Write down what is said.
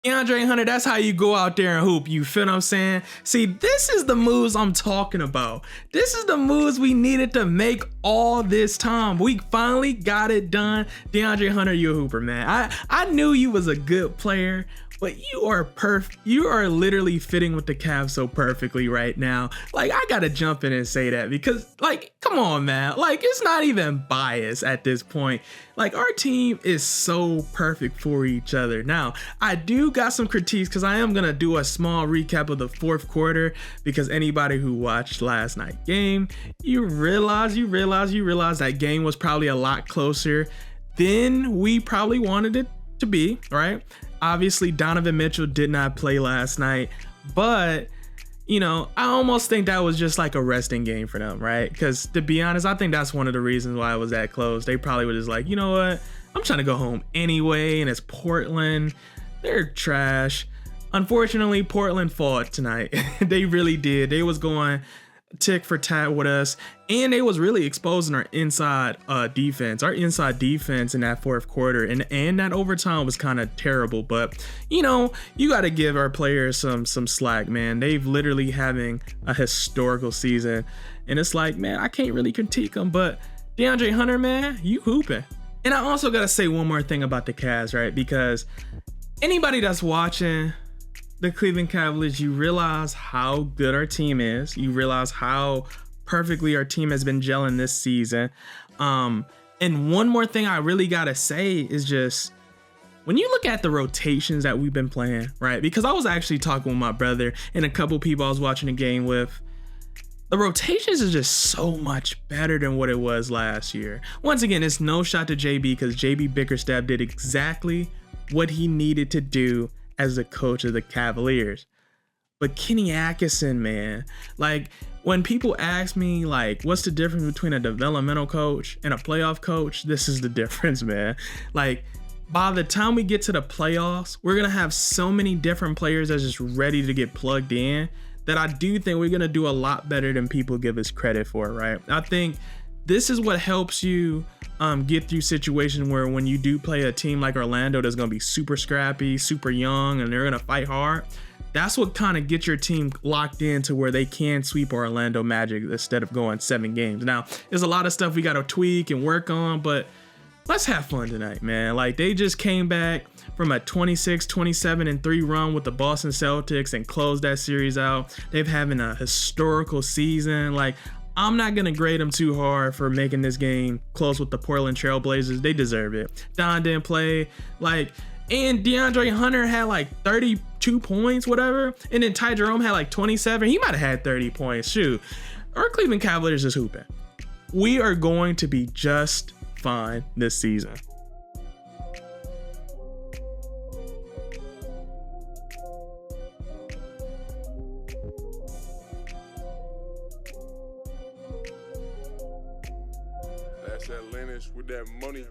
DeAndre Hunter, that's how you go out there and hoop. You feel what I'm saying? See, this is the moves I'm talking about. This is the moves we needed to make all this time. We finally got it done. DeAndre Hunter, you a hooper, man. I knew you was a good player, but you are perfect. You are literally fitting with the Cavs so perfectly right now. Like, I gotta jump in and say that because, like, come on, man. Like, it's not even bias at this point. Like, our team is so perfect for each other. Now, I do got some critiques because I am gonna do a small recap of the fourth quarter because anybody who watched last night's game, you realize that game was probably a lot closer than we probably wanted it to be, right? Obviously, Donovan Mitchell did not play last night, but, you know, I almost think that was just like a resting game for them, right? Because to be honest, I think that's one of the reasons why it was that close. They probably were just like, you know what? I'm trying to go home anyway, and it's Portland. They're trash. Unfortunately, Portland fought tonight. They really did. They was going tick for tat with us, and they was really exposing our inside defense. Our inside defense in that fourth quarter and that overtime was kind of terrible. But you know, you got to give our players some slack, man. They've literally having a historical season, and it's like, man, I can't really critique them. But DeAndre Hunter, man, you hooping. And I also got to say one more thing about the Cavs, right? Because anybody that's watching the Cleveland Cavaliers, you realize how good our team is. You realize how perfectly our team has been gelling this season. And one more thing I really gotta say is just, when you look at the rotations that we've been playing, right? Because I was actually talking with my brother and a couple people I was watching the game with. The rotations is just so much better than what it was last year. Once again, it's no shot to JB because JB Bickerstaff did exactly what he needed to do as the coach of the Cavaliers. But Kenny Atkinson, man, like, when people ask me, like, what's the difference between a developmental coach and a playoff coach, this is the difference, man. Like, by the time we get to the playoffs, we're gonna have so many different players that's just ready to get plugged in that I do think we're gonna do a lot better than people give us credit for, right? I think this is what helps you get through situations where when you do play a team like Orlando that's going to be super scrappy, super young, and they're going to fight hard. That's what kind of gets your team locked in to where they can sweep Orlando Magic instead of going 7 games. Now, there's a lot of stuff we got to tweak and work on, but let's have fun tonight, man. Like, they just came back from a 26-27-3 run with the Boston Celtics and closed that series out. They've having a historical season. Like, I'm not going to grade them too hard for making this game close with the Portland Trail Blazers. They deserve it. Don didn't play. Like, and DeAndre Hunter had like 32 points, whatever. And then Ty Jerome had like 27. He might have had 30 points. Shoot. Our Cleveland Cavaliers is hooping. We are going to be just fine this season. That's that Lennox with that money.